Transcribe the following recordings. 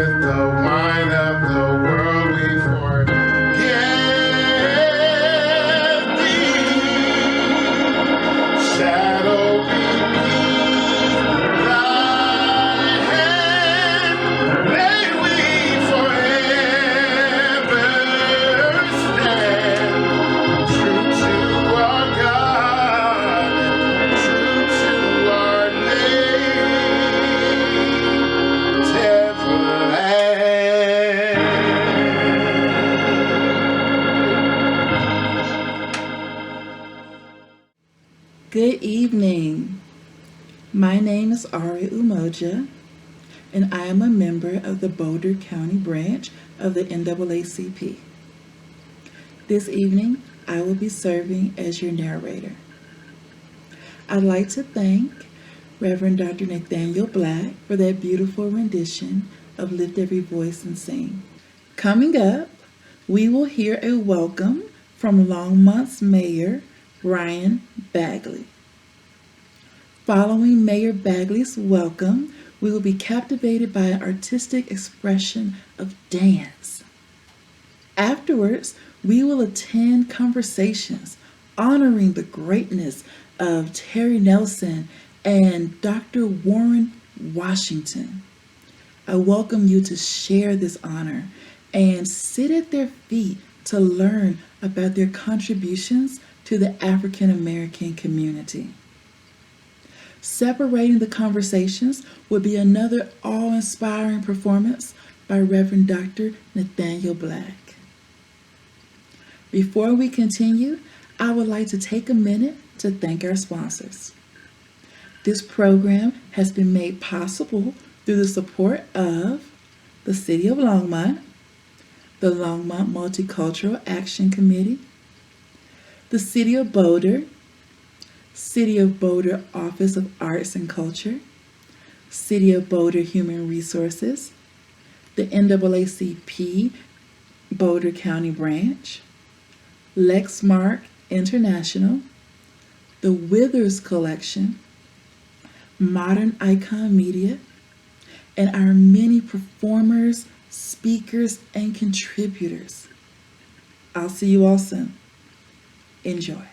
with the wine of the world we forget thee. Shadow beneath thy hand, may we forever stand true to our God, true to our native land. Good evening. My name is Ari Umoja, and I am a member of the Boulder County branch of the NAACP. This evening, I will be serving as your narrator. I'd like to thank Reverend Dr. Nathaniel Black for that beautiful rendition of Lift Every Voice and Sing. Coming up, we will hear a welcome from Longmont's Mayor, Brian Bagley. Following Mayor Bagley's welcome, we will be captivated by an artistic expression of dance. Afterwards, we will attend conversations honoring the greatness of Terry Nelson and Dr. Warren Washington. I welcome you to share this honor and sit at their feet to learn about their contributions to the African American community. Separating the conversations will be another awe-inspiring performance by Reverend Dr. Nathaniel Black. Before we continue, I would like to take a minute to thank our sponsors. This program has been made possible through the support of the City of Longmont, the Longmont Multicultural Action Committee, the City of Boulder, City of Boulder Office of Arts and Culture, City of Boulder Human Resources, the NAACP Boulder County Branch, Lexmark International, the Withers Collection, Modern Icon Media, and our many performers, speakers, and contributors. I'll see you all soon. Enjoy.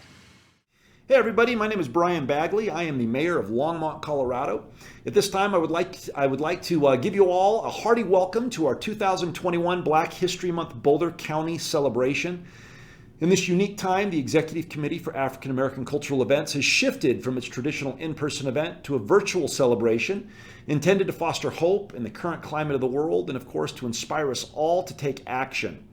Hey everybody, my name is Brian Bagley. I am the mayor of Longmont, Colorado. At this time, I would like to give you all a hearty welcome to our 2021 Black History Month Boulder County celebration. In this unique time, the Executive Committee for African American Cultural Events has shifted from its traditional in-person event to a virtual celebration intended to foster hope in the current climate of the world and, of course, to inspire us all to take action.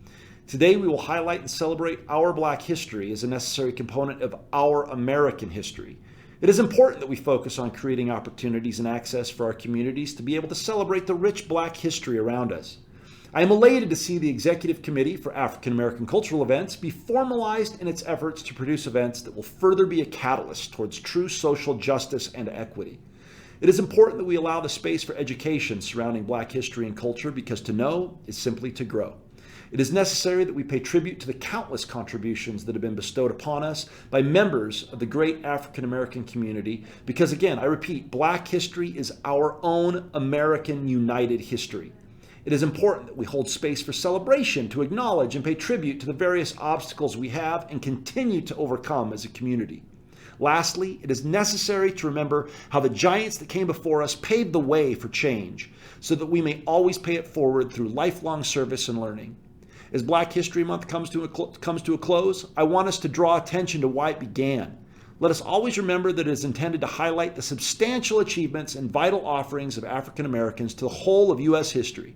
Today, we will highlight and celebrate our Black history as a necessary component of our American history. It is important that we focus on creating opportunities and access for our communities to be able to celebrate the rich Black history around us. I am elated to see the Executive Committee for African American Cultural Events be formalized in its efforts to produce events that will further be a catalyst towards true social justice and equity. It is important that we allow the space for education surrounding Black history and culture because to know is simply to grow. It is necessary that we pay tribute to the countless contributions that have been bestowed upon us by members of the great African American community because, again, I repeat, Black history is our own American united history. It is important that we hold space for celebration to acknowledge and pay tribute to the various obstacles we have and continue to overcome as a community. Lastly, it is necessary to remember how the giants that came before us paved the way for change so that we may always pay it forward through lifelong service and learning. As Black History Month comes to a close, I want us to draw attention to why it began. Let us always remember that it is intended to highlight the substantial achievements and vital offerings of African Americans to the whole of U.S. history.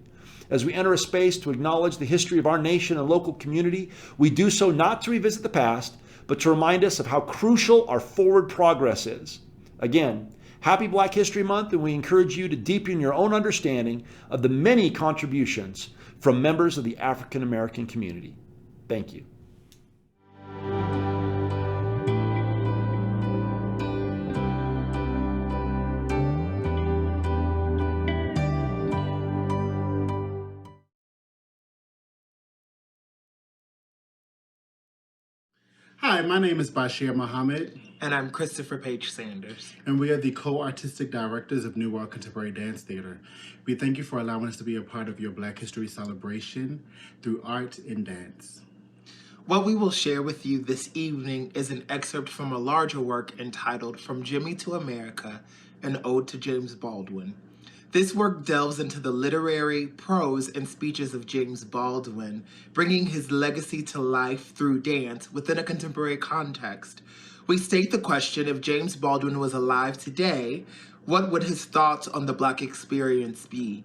As we enter a space to acknowledge the history of our nation and local community, we do so not to revisit the past, but to remind us of how crucial our forward progress is. Again, happy Black History Month, and we encourage you to deepen your own understanding of the many contributions from members of the African American community. Thank you. Hi, my name is Bashir Muhammad, And I'm Christopher Page Sanders. and we are the co-artistic directors of New World Contemporary Dance Theater. We thank you for allowing us to be a part of your Black History celebration through art and dance. What we will share with you this evening is an excerpt from a larger work entitled From Jimmy to America, an Ode to James Baldwin. This work delves into the literary prose and speeches of James Baldwin, bringing his legacy to life through dance within a contemporary context. We state the question, if James Baldwin was alive today, what would his thoughts on the Black experience be?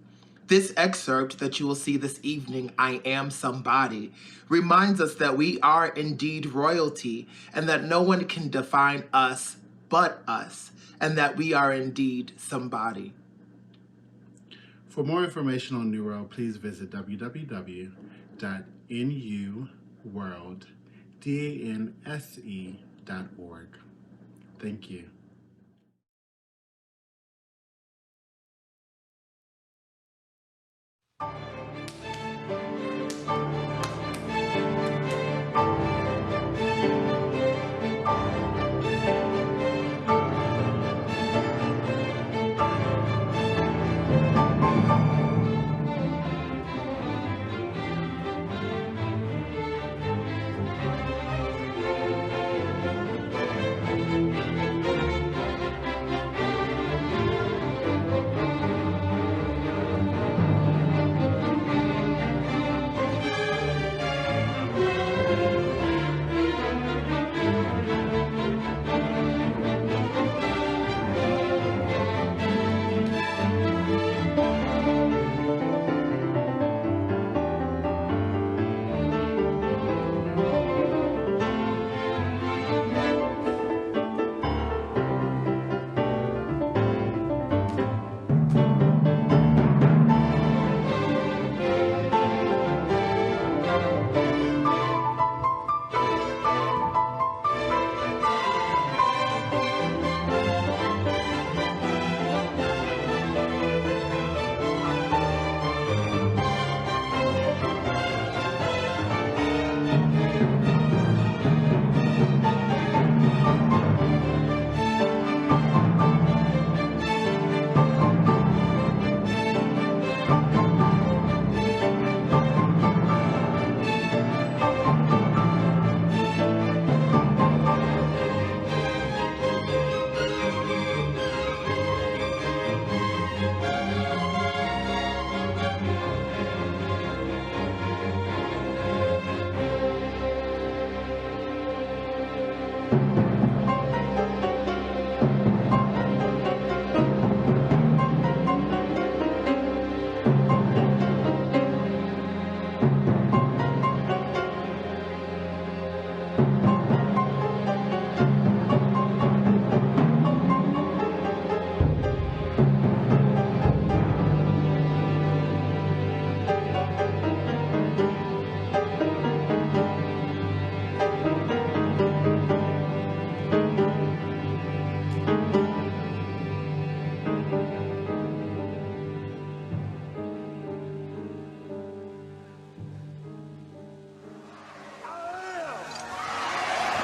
This excerpt that you will see this evening, I Am Somebody, reminds us that we are indeed royalty and that no one can define us but us, and that we are indeed somebody. For more information on New World, please visit www.nuworld.org. Thank you.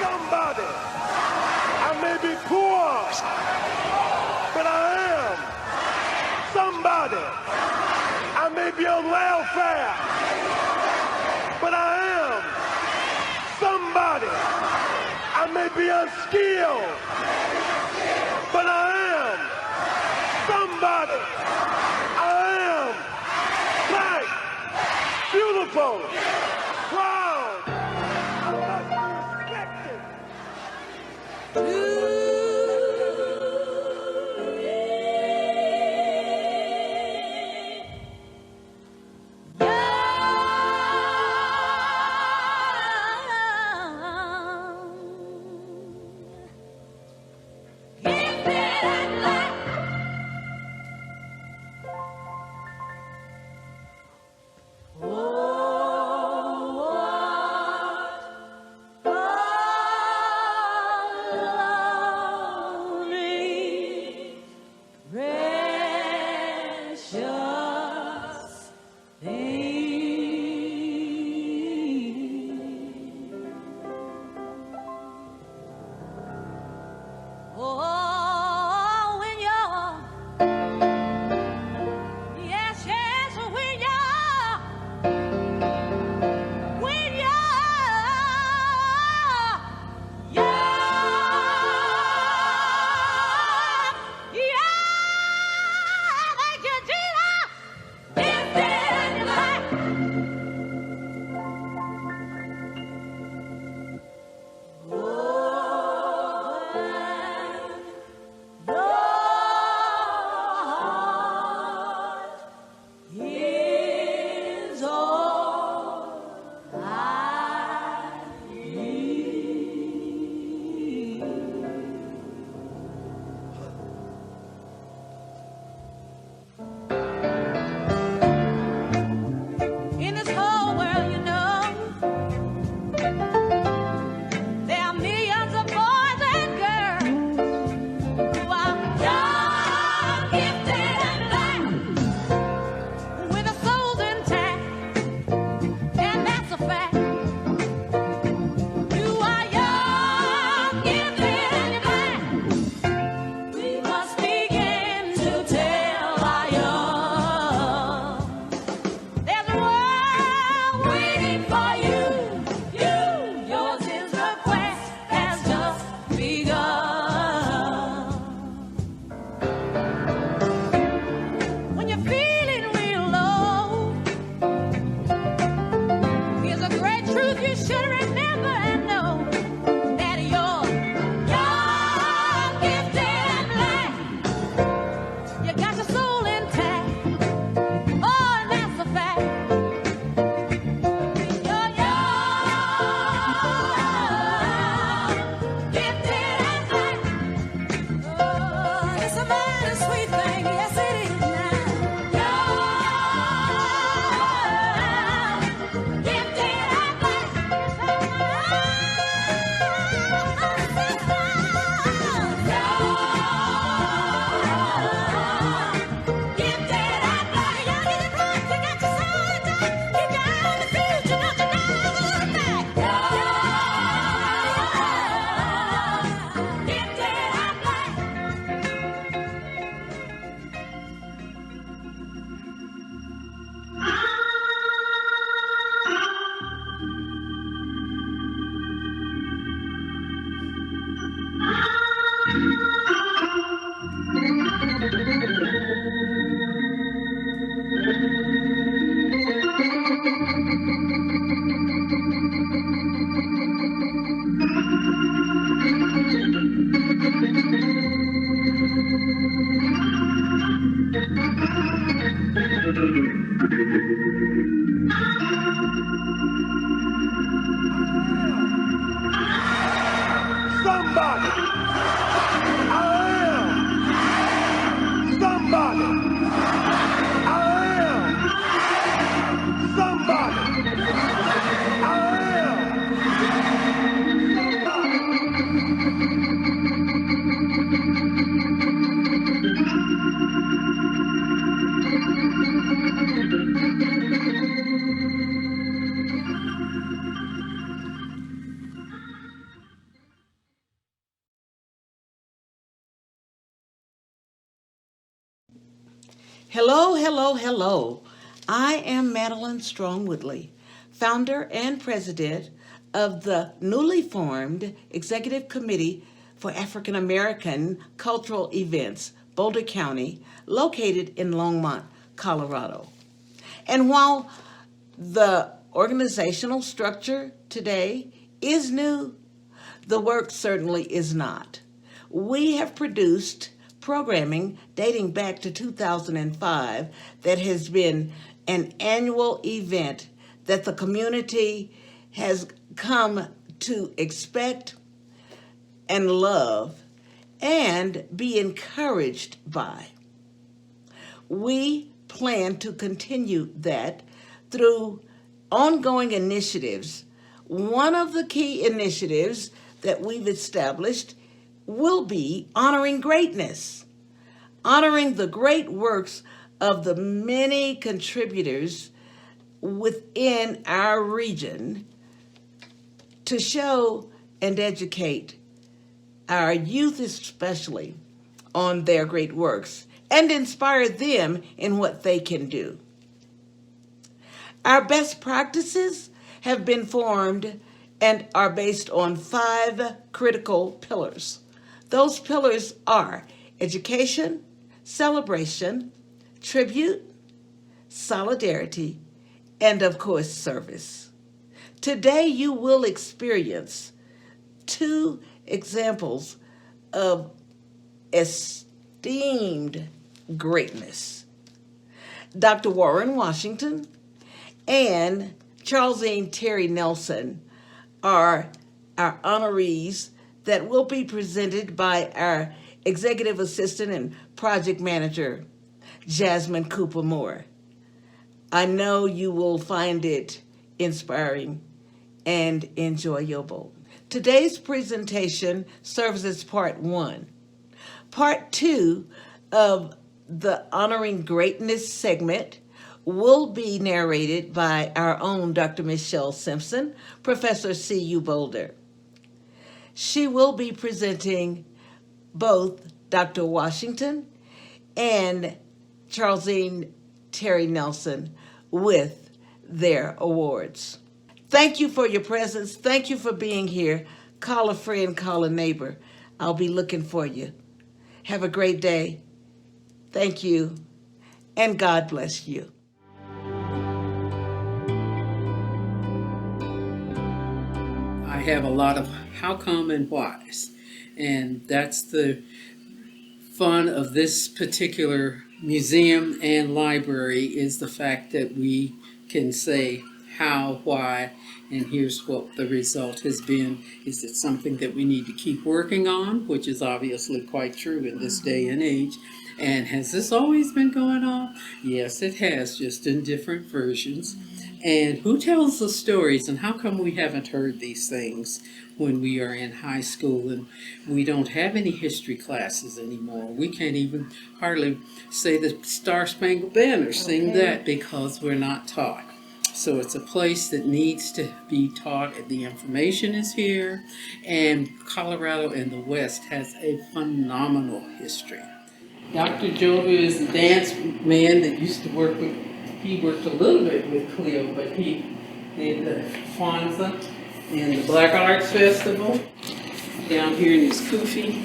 Somebody. I may be poor, but I am somebody. I may be on welfare, but I am somebody. I may be unskilled, but I am somebody. I am black, beautiful, proud. I must be respected. Oh Somebody. I am somebody. I am somebody. I am Hello, hello, hello. I am Madelyn Woodley, founder and president of the newly formed Executive Committee for African American Cultural Events, Boulder County, located in Longmont, Colorado. And while the organizational structure today is new, the work certainly is not. We have produced programming dating back to 2005 that has been an annual event that the community has come to expect and love and be encouraged by. We plan to continue that through ongoing initiatives. One of the key initiatives that we've established will be honoring greatness, honoring the great works of the many contributors within our region to show and educate our youth especially on their great works and inspire them in what they can do. Our best practices have been formed and are based on 5 critical pillars. Those pillars are education, celebration, tribute, solidarity, and of course, service. Today, you will experience 2 examples of esteemed greatness. Dr. Warren Washington and Charlesine Terry Nelson are our honorees that will be presented by our executive assistant and project manager, Jasmine Cooper Moore. I know you will find it inspiring and enjoyable. Today's presentation serves as part 1. Part 2 of the Honoring Greatness segment will be narrated by our own Dr. Michelle Simpson, Professor CU Boulder. She will be presenting both Dr. Washington and Charlesine Terry Nelson with their awards. Thank you for your presence. Thank you for being here. Call a friend, call a neighbor. I'll be looking for you. Have a great day. Thank you, and God bless you. I have a lot of how come and whys, and that's the fun of this particular museum and library, is the fact that we can say how, why, and here's what the result has been. Is it something that we need to keep working on, which is obviously quite true in this day and age? And has this always been going on? Yes, it has, just in different versions. And who tells the stories, and how come we haven't heard these things when we are in high school and we don't have any history classes anymore? We can't even hardly say the Star Spangled Banner, sing that, because we're not taught. So it's a place that needs to be taught. The information is here, and Colorado and the West has a phenomenal history. Dr. Jovi is a dance man that used to work with, he worked a little bit with Cleo, but he did the Kwanzaa and the Black Arts Festival down here in his kufi.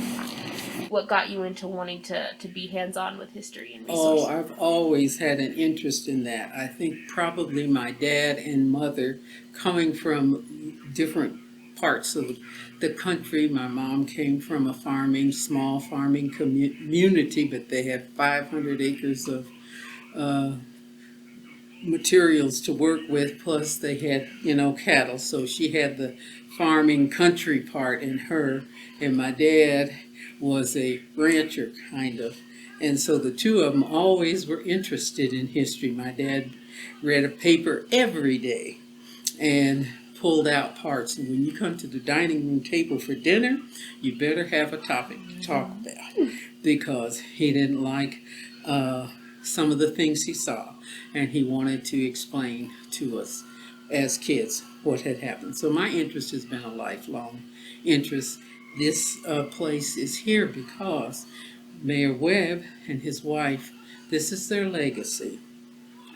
What got you into wanting to be hands-on with history and Oh, resources? I've always had an interest in that. I think probably my dad and mother, coming from different parts of the country. My mom came from a small farming community, but they had 500 acres of materials to work with, plus they had, cattle. So she had the farming country part in her, and my dad was a rancher kind of. And so the two of them always were interested in history. My dad read a paper every day and pulled out parts. And when you come to the dining room table for dinner, you better have a topic to talk about, because he didn't like some of the things he saw, and he wanted to explain to us as kids what had happened. So my interest has been a lifelong interest. This place is here because Mayor Webb and his wife, this is their legacy.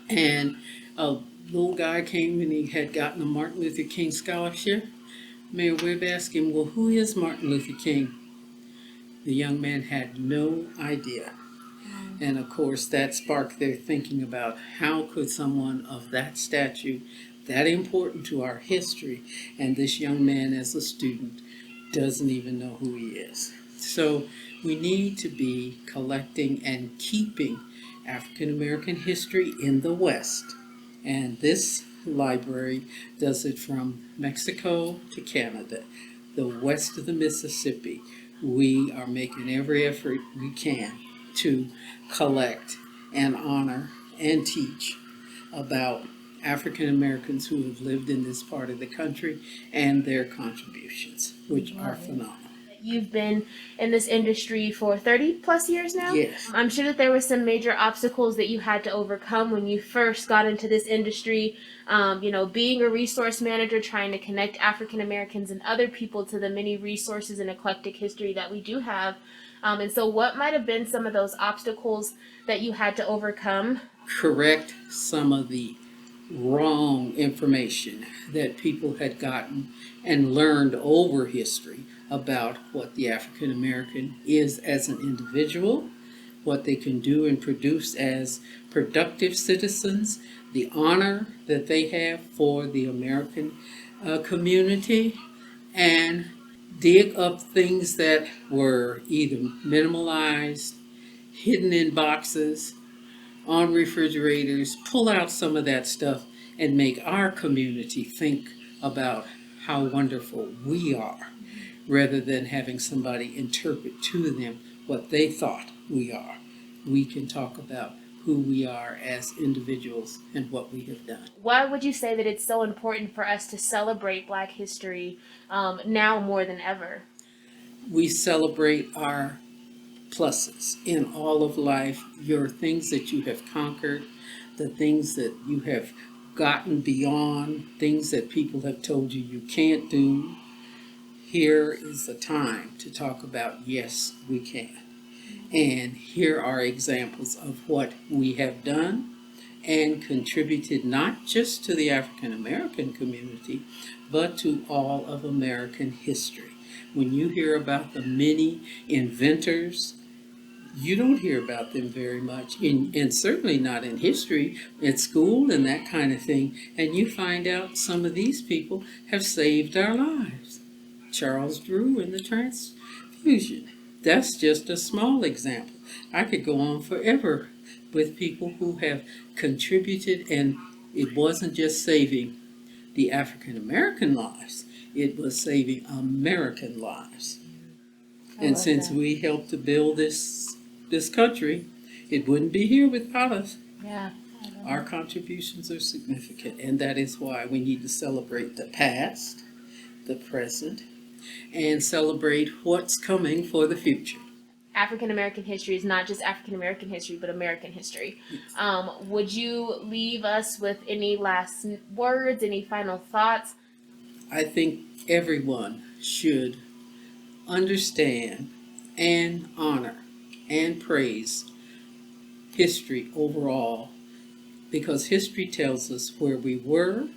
And a little guy came and he had gotten a Martin Luther King scholarship. Mayor Webb asked him, well, who is Martin Luther King? The young man had no idea. And of course, that sparked their thinking about how could someone of that stature, that important to our history, and this young man as a student doesn't even know who he is. So we need to be collecting and keeping African American history in the West. And this library does it from Mexico to Canada, the west of the Mississippi. We are making every effort we can to collect and honor and teach about African Americans who have lived in this part of the country and their contributions, which are phenomenal. You've been in this industry for 30 plus years now? Yes. I'm sure that there were some major obstacles that you had to overcome when you first got into this industry. Being a resource manager, trying to connect African Americans and other people to the many resources and eclectic history that we do have. And so what might have been some of those obstacles that you had to overcome? Correct some of the wrong information that people had gotten and learned over history about what the African American is as an individual, what they can do and produce as productive citizens, the honor that they have for the American community, and dig up things that were either minimalized, hidden in boxes, on refrigerators, pull out some of that stuff and make our community think about how wonderful we are, rather than having somebody interpret to them what they thought we are. We can talk about who we are as individuals and what we have done. Why would you say that it's so important for us to celebrate Black history now more than ever? We celebrate our pluses in all of life, your things that you have conquered, the things that you have gotten beyond, things that people have told you you can't do. Here is the time to talk about, yes, we can. And here are examples of what we have done and contributed not just to the African American community, but to all of American history. When you hear about the many inventors, you don't hear about them very much, and certainly not in history, at school and that kind of thing. And you find out some of these people have saved our lives. Charles Drew and the transfusion. That's just a small example. I could go on forever with people who have contributed, and it wasn't just saving the African American lives, it was saving American lives. And since we helped to build this country, it wouldn't be here without us. Yeah. Our contributions are significant, and that is why we need to celebrate the past, the present, and celebrate what's coming for the future. African American history is not just African American history, but American history. Would you leave us with any last words, any final thoughts? I think everyone should understand and honor and praise history overall, because history tells us where we were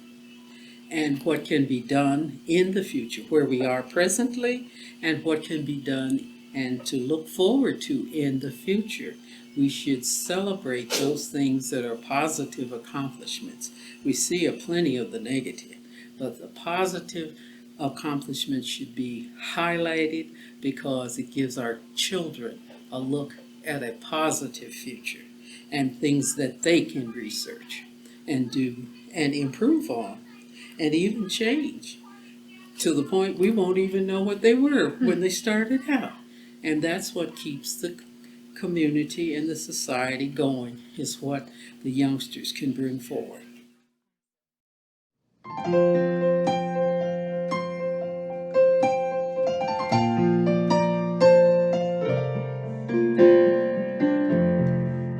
and what can be done in the future, where we are presently and what can be done and to look forward to in the future. We should celebrate those things that are positive accomplishments. We see plenty of the negative, but the positive accomplishments should be highlighted because it gives our children a look at a positive future and things that they can research and do and improve on and even change to the point we won't even know what they were when they started out. And that's what keeps the community and the society going, is what the youngsters can bring forward.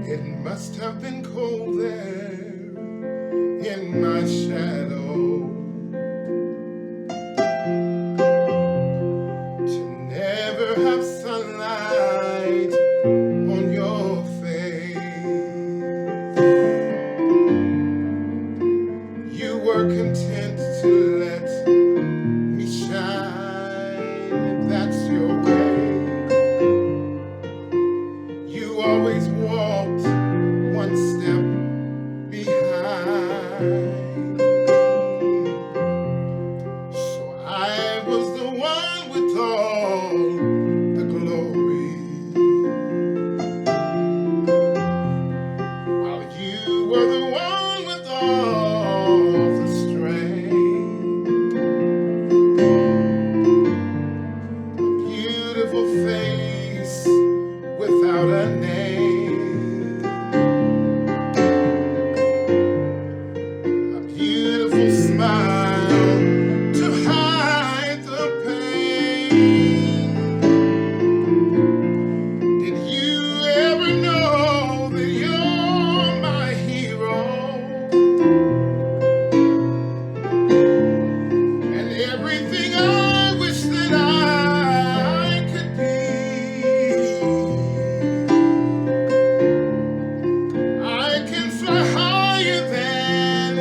It must have been cold there in my shadow to never have sunlight on your face. You were content to let me shine, that's your way. You always walked one step behind. So I was the one with all the glory, while you were the one with all the strength. A beautiful face without a name, a beautiful smile to hide the pain. Did you ever know that you're my hero? And everything I wish that I could be. I can fly higher than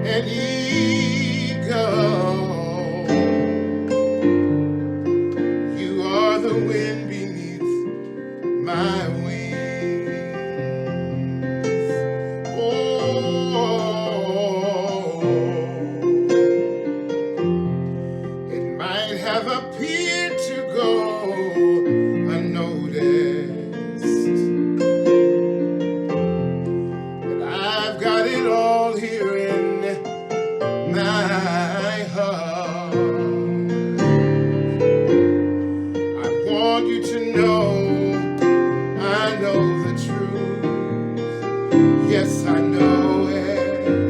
an eagle. You are the wind beneath my wings. Oh, it might have appeared to go unnoticed, but I've got it all here in my heart. I want you to know I know the truth. Yes, I know it.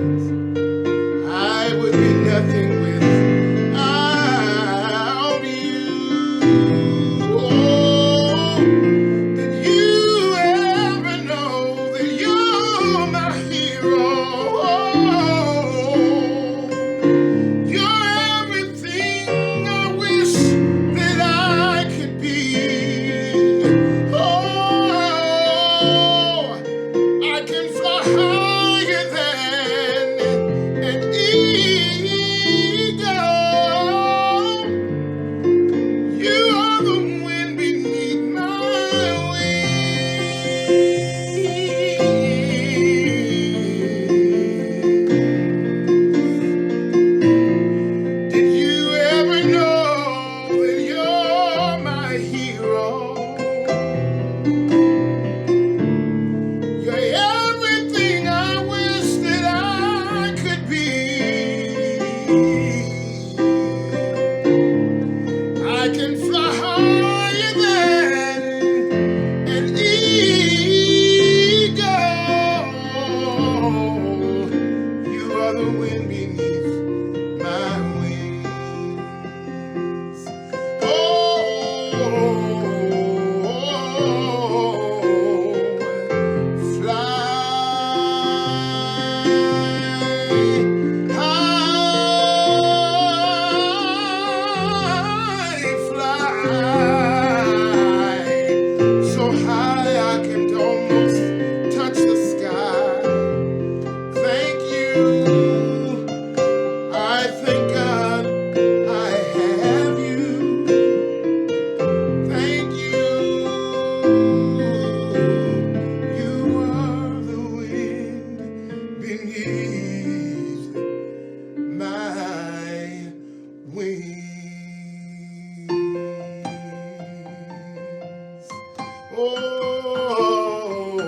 I would be nothing without you. Oh, did you ever know that you're my hero? Oh, you're everything I wish that I could be. Oh, I can fly higher than an eagle. You are the wind beneath my wings. Did you ever know that you're my hero? You're everything I wish that I could be. I can fly higher than an eagle. You are the wind beneath my wings. Fly so high I can almost touch the sky. Thank you. I thank God I have you. Thank you. You are the wind beneath my wings. Oh,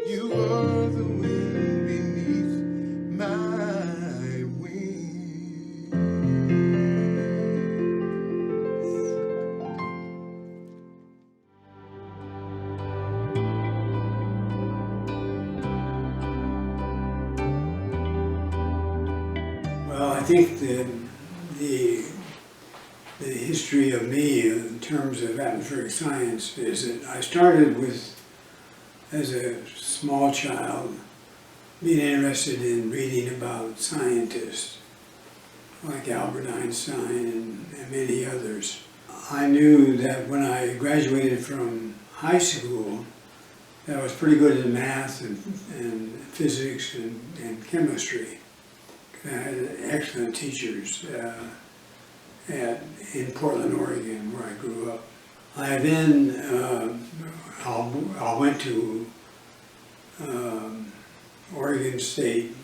you are the wind beneath Well, I think the history of me in terms of atmospheric science is that I started with, as a small child, being interested in reading about scientists like Albert Einstein and many others. I knew that when I graduated from high school, that I was pretty good at math and physics and chemistry. I had excellent teachers in Portland, Oregon, where I grew up. I then I went to Oregon State,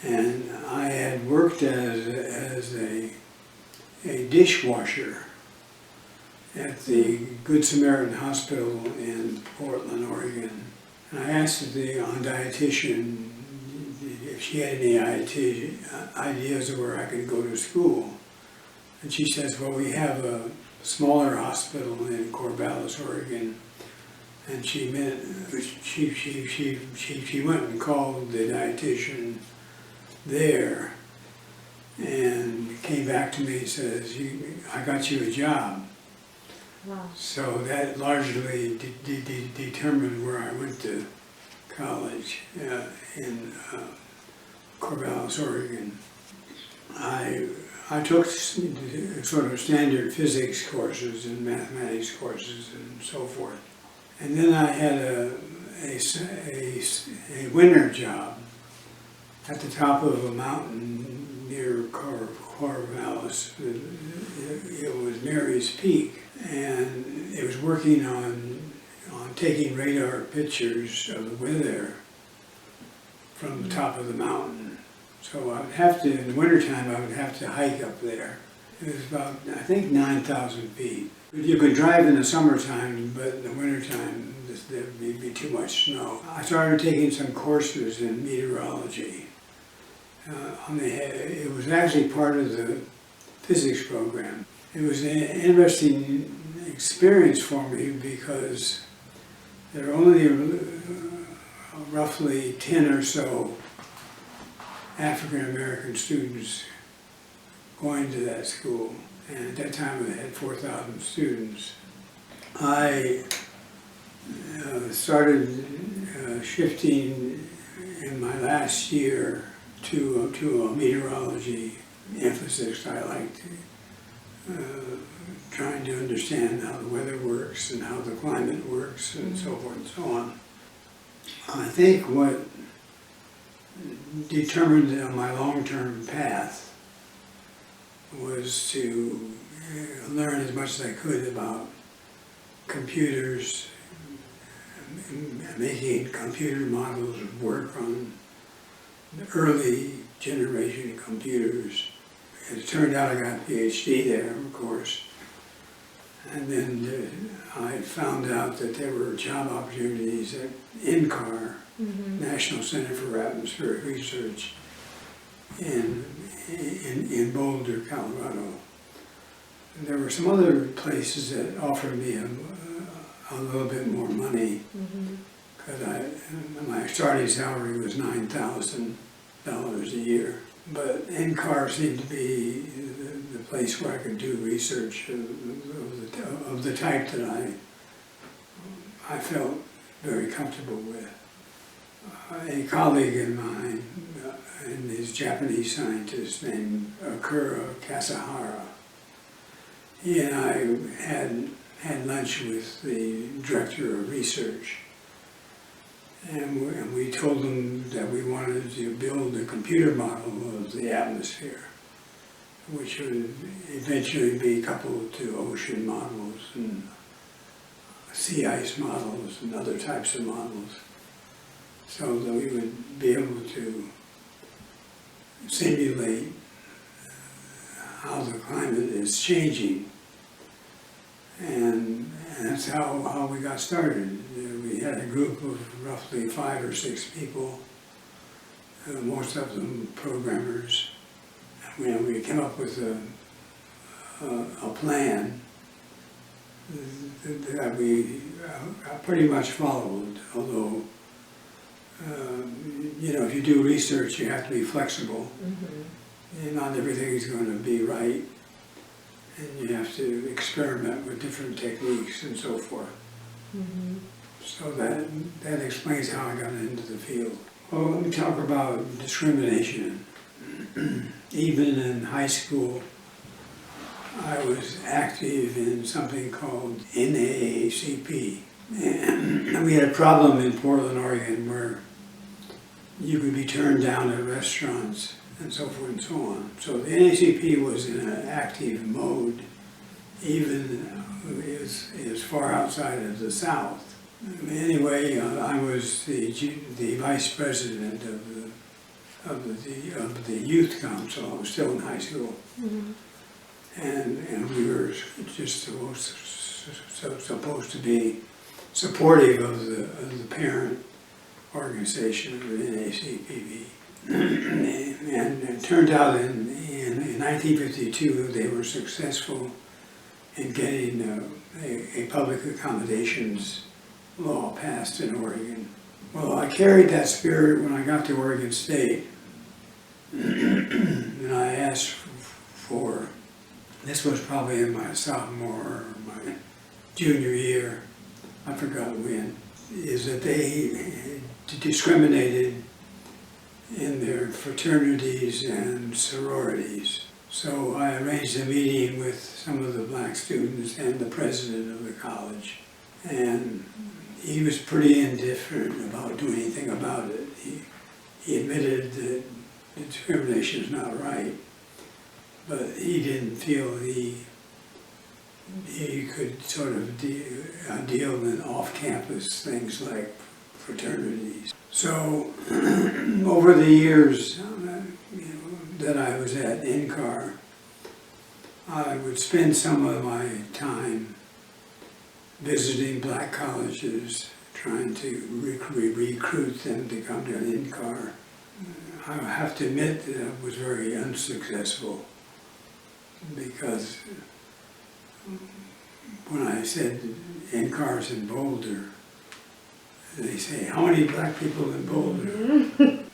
and I had worked as a dishwasher at the Good Samaritan Hospital in Portland, Oregon. And I asked the dietitian if she had any ideas of where I could go to school. And she says, well, we have a smaller hospital in Corvallis, Oregon. And she went and called the dietitian there and came back to me and says, I got you a job. Wow. So that largely determined where I went to college in Corvallis, Oregon. I took sort of standard physics courses and mathematics courses and so forth. And then I had a winter job at the top of a mountain near Corvallis. It was Mary's Peak, and it was working on taking radar pictures of the weather from the top of the mountain. So I would have to, in the wintertime, I would have to hike up there. It was about, I think, 9,000 feet. You could drive in the summertime, but in the wintertime, there would be too much snow. I started taking some courses in meteorology. It was actually part of the physics program. It was an interesting experience for me because there are only roughly 10 or so African American students going to that school. And at that time it had 4,000 students. I started shifting in my last year to a meteorology emphasis. I liked trying to understand how the weather works and how the climate works and so forth and so on. I think what determined my long-term path was to learn as much as I could about computers, making computer models work on the early generation computers. It turned out I got a PhD there, of course. And then I found out that there were job opportunities at NCAR, National Center for Atmospheric Research, in Boulder, Colorado. And there were some other places that offered me a little bit more money, because my starting salary was $9,000 a year. But NCAR seemed to be the place where I could do research of the type that I felt very comfortable with. A colleague of mine, and this Japanese scientist named Akira Kasahara, he and I had lunch with the director of research. And we told him that we wanted to build a computer model of the atmosphere, which would eventually be coupled to ocean models and sea ice models and other types of models, so that we would be able to simulate how the climate is changing. And that's how we got started. We had a group of roughly 5 or 6 people, most of them programmers. We came up with a plan that we pretty much followed, although if you do research, you have to be flexible. not everything is going to be right, and you have to experiment with different techniques and so forth. So that explains how I got into the field. Well, let me talk about discrimination. Even in high school, I was active in something called NAACP. And we had a problem in Portland, Oregon, where you could be turned down at restaurants and so forth and so on. So the NAACP was in an active mode, even as far outside of the South. Anyway, I was the vice president of the youth council. I was still in high school, and we were just supposed to be supportive of the parent organization of the NAACP. And it turned out in 1952 they were successful in getting a public accommodations law passed in Oregon. Well, I carried that spirit when I got to Oregon State, and I asked for, this was probably in my sophomore or my junior year, I forgot when, is that they discriminated in their fraternities and sororities. So I arranged a meeting with some of the black students and the president of the college, and he was pretty indifferent about doing anything about it. He admitted that discrimination is not right, but he didn't feel he could sort of deal in off-campus things like fraternities. So over the years that I was at NCAR, I would spend some of my time visiting black colleges, trying to recruit them to come to NCAR. I have to admit that I was very unsuccessful, because when I said NCAR's in Boulder, they say, how many black people in Boulder?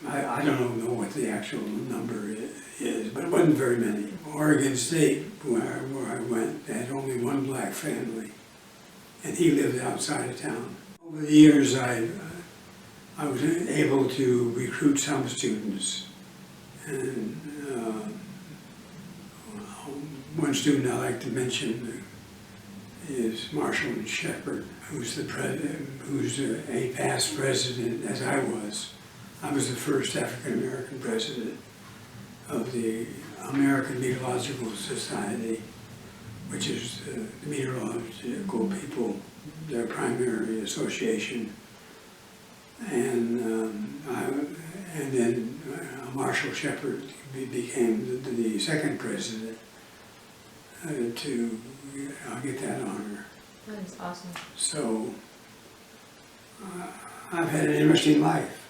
I don't know what the actual number is, but it wasn't very many. Oregon State, where I went, had only one black family, and he lived outside of town. Over the years, I was able to recruit some students, and one student I like to mention is Marshall Shepard, who's a past president, as I was. I was the first African American president of the American Meteorological Society, which is the meteorological people, their primary association. And then Marshall Shepard became the second president I'll get that honor. That is awesome. So I've had an interesting life.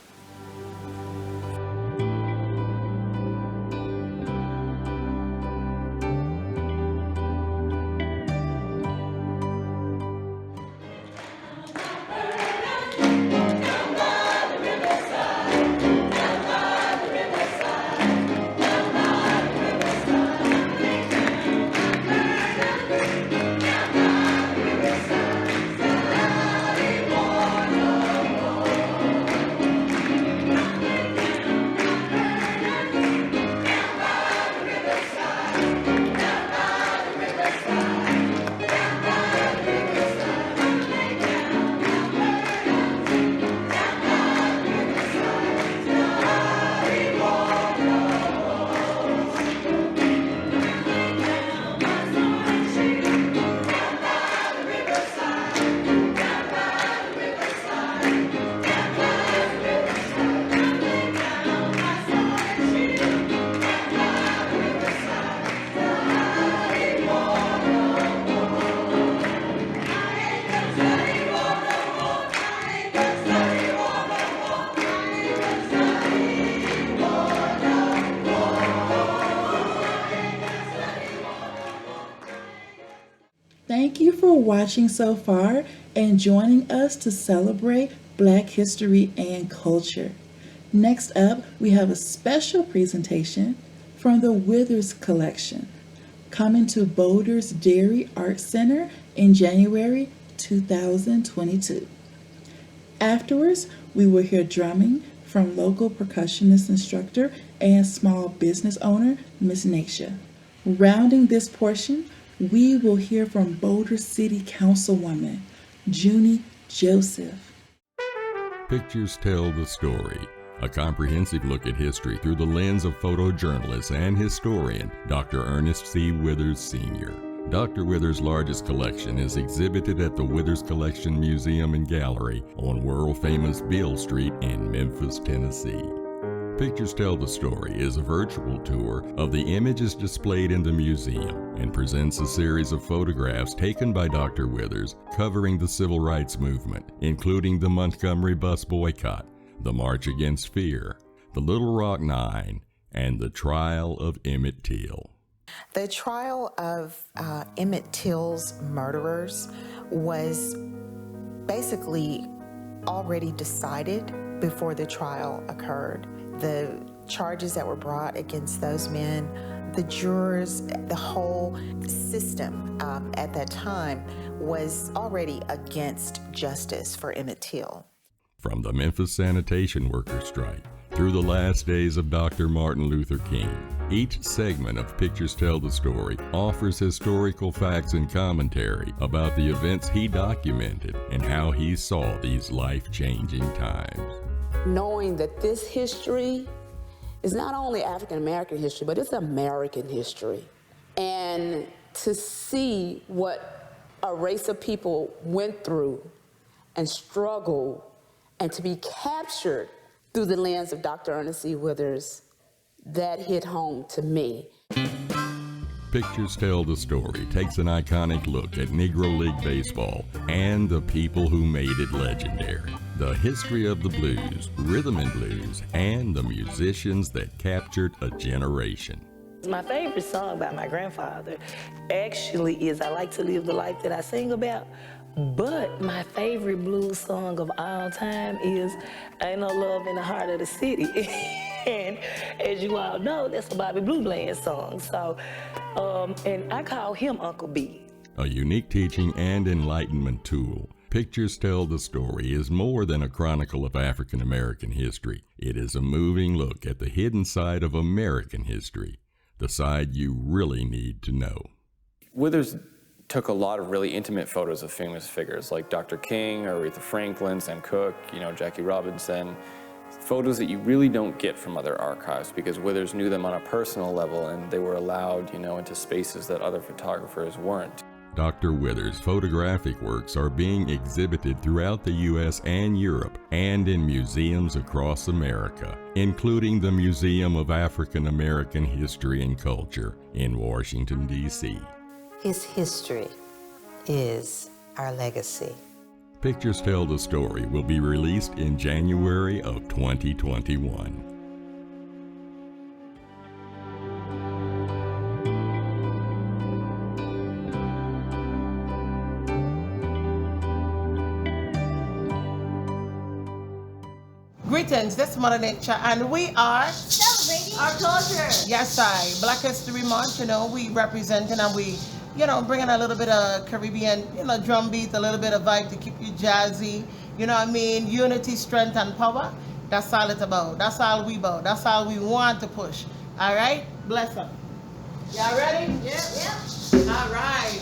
Thank you for watching so far and joining us to celebrate Black history and culture. Next up, we have a special presentation from from the Withers collection, coming to Boulder's Dairy Art Center in January 2022. Afterwards, we will hear drumming from local percussionist instructor and small business owner, Miss Naisha. Rounding this portion, we will hear from Boulder City Councilwoman, Junie Joseph. Pictures Tell the Story, a comprehensive look at history through the lens of photojournalist and historian Dr. Ernest C. Withers Sr. Dr. Withers' largest collection is exhibited at the Withers Collection Museum and Gallery on world-famous Beale Street in Memphis, Tennessee. Pictures Tell the Story is a virtual tour of the images displayed in the museum and presents a series of photographs taken by Dr. Withers covering the civil rights movement, including the Montgomery bus boycott, the March Against Fear, the Little Rock Nine, and the trial of Emmett Till. The trial of Emmett Till's murderers was basically already decided before the trial occurred. The charges that were brought against those men, the jurors, the whole system at that time was already against justice for Emmett Till. From the Memphis sanitation worker strike through the last days of Dr. Martin Luther King, each segment of Pictures Tell the Story offers historical facts and commentary about the events he documented and how he saw these life-changing times. Knowing that this history is not only African American history, but it's American history. And to see what a race of people went through and struggled, and to be captured through the lens of Dr. Ernest C. Withers, that hit home to me. Pictures Tell the Story takes an iconic look at Negro League baseball and the people who made it legendary. The history of the blues, rhythm and blues, and the musicians that captured a generation. My favorite song by my grandfather actually is I Like to Live the Life That I Sing About. But my favorite blues song of all time is Ain't No Love in the Heart of the City. And as you all know, that's a Bobby Blue Bland song. So, and I call him Uncle B. A unique teaching and enlightenment tool, Pictures Tell the Story is more than a chronicle of African American history. It is a moving look at the hidden side of American history, the side you really need to know. Withers took a lot of really intimate photos of famous figures like Dr. King, Aretha Franklin, Sam Cooke, Jackie Robinson. Photos that you really don't get from other archives because Withers knew them on a personal level and they were allowed, into spaces that other photographers weren't. Dr. Withers' photographic works are being exhibited throughout the U.S. and Europe and in museums across America, including the Museum of African American History and Culture in Washington, D.C. His history is our legacy. Pictures Tell the Story will be released in January of 2021. Greetings, this is Madelyn, and we are celebrating our culture. Yes, Black History Month. We representing and we, bringing a little bit of Caribbean, drum beat, a little bit of vibe to keep you jazzy. Unity, strength, and power. That's all it's about. That's all we about. That's all we want to push. All right, bless up. Y'all ready? Yeah. All right.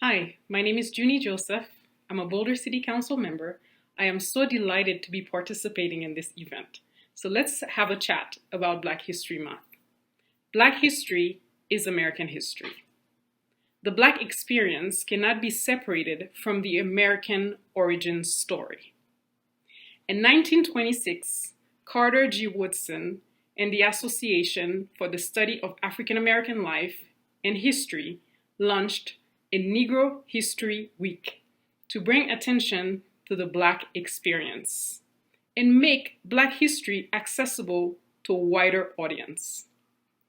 Hi, my name is Junie Joseph. I'm a Boulder City Council member. I am so delighted to be participating in this event. So let's have a chat about Black History Month. Black history is American history. The Black experience cannot be separated from the American origin story. In 1926, Carter G. Woodson and the Association for the Study of African American Life and History launched a Negro History Week to bring attention to the Black experience and make Black history accessible to a wider audience.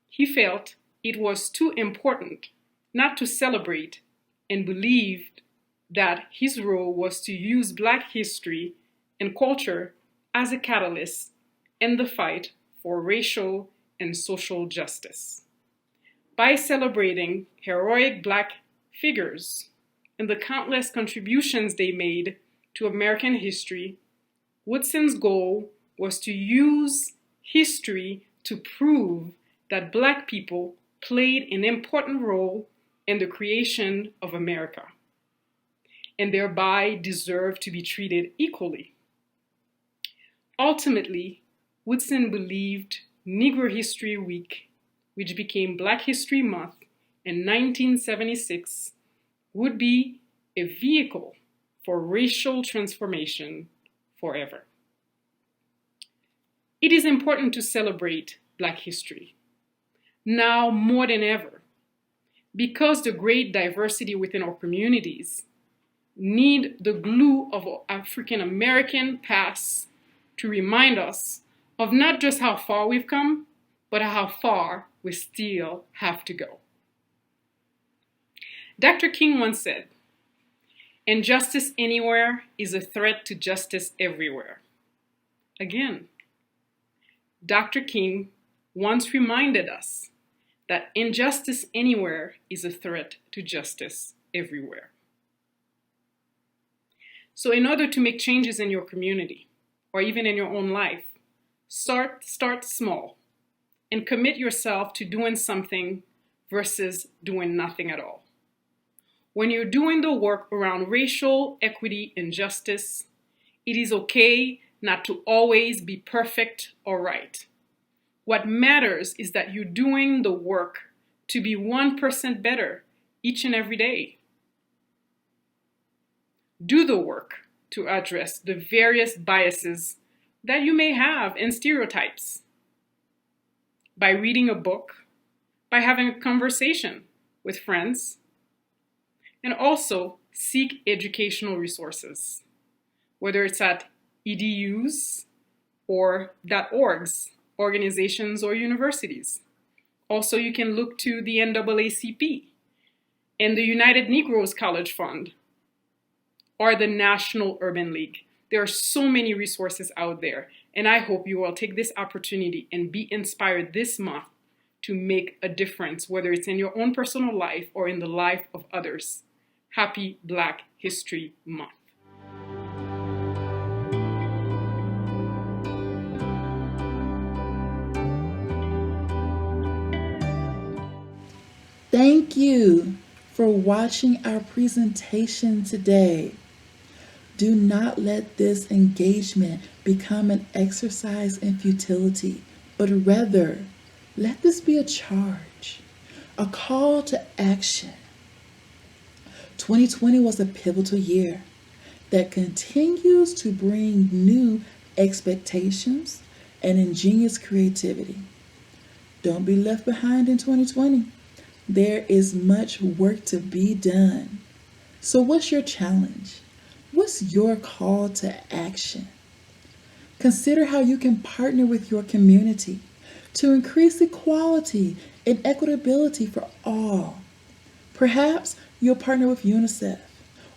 He felt it was too important not to celebrate and believed that his role was to use Black history and culture as a catalyst in the fight for racial and social justice. By celebrating heroic Black figures and the countless contributions they made to American history, Woodson's goal was to use history to prove that Black people played an important role in the creation of America and thereby deserve to be treated equally. Ultimately, Woodson believed Negro History Week, which became Black History Month in 1976, would be a vehicle for racial transformation forever. It is important to celebrate Black history, now more than ever, because the great diversity within our communities need the glue of our African American past to remind us of not just how far we've come, but how far we still have to go. Dr. King once said, "Injustice anywhere is a threat to justice everywhere." Again, Dr. King once reminded us that injustice anywhere is a threat to justice everywhere. So in order to make changes in your community, or even in your own life, start small and commit yourself to doing something versus doing nothing at all. When you're doing the work around racial equity and justice, it is okay not to always be perfect or right. What matters is that you're doing the work to be 1% better each and every day. Do the work to address the various biases that you may have and stereotypes. By reading a book, by having a conversation with friends, and also seek educational resources, whether it's at EDUs or .orgs, organizations or universities. Also, you can look to the NAACP and the United Negroes College Fund or the National Urban League. There are so many resources out there, and I hope you will take this opportunity and be inspired this month to make a difference, whether it's in your own personal life or in the life of others. Happy Black History Month. Thank you for watching our presentation today. Do not let this engagement become an exercise in futility, but rather let this be a charge, a call to action. 2020 was a pivotal year that continues to bring new expectations and ingenious creativity. Don't be left behind in 2020. There is much work to be done. So what's your challenge? What's your call to action? Consider how you can partner with your community to increase equality and equitability for all. Perhaps you'll partner with UNICEF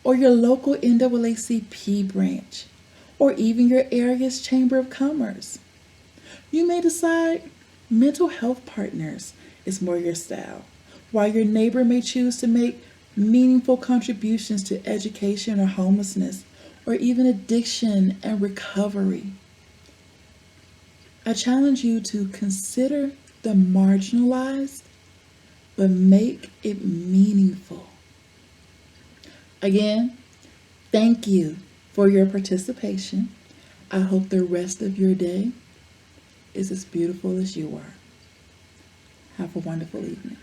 or your local NAACP branch or even your area's Chamber of Commerce. You may decide mental health partners is more your style, while your neighbor may choose to make meaningful contributions to education or homelessness, or even addiction and recovery. I challenge you to consider the marginalized, but make it meaningful. Again, thank you for your participation. I hope the rest of your day is as beautiful as you are. Have a wonderful evening.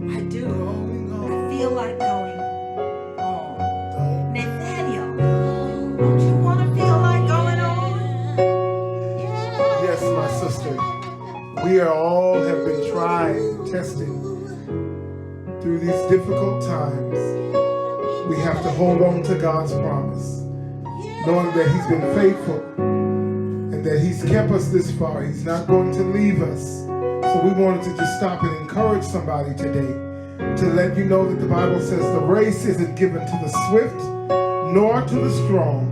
I do. I feel like going on. Nathaniel, we all have been trying, testing through these difficult times, we have to hold on to God's promise, knowing that He's been faithful and that He's kept us this far. He's not going to leave us. So we wanted to just stop and encourage somebody today to let you know that the Bible says the race isn't given to the swift nor to the strong,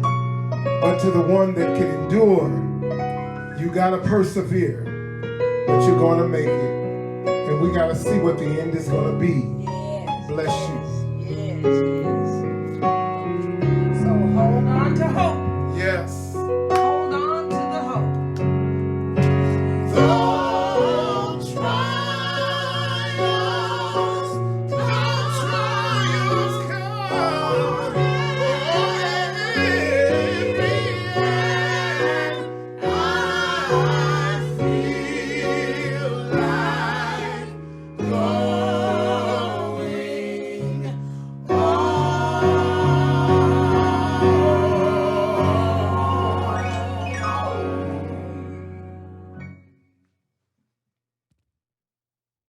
but to the one that can endure. You gotta persevere, but you're gonna make it. And we gotta see what the end is gonna be. Bless you.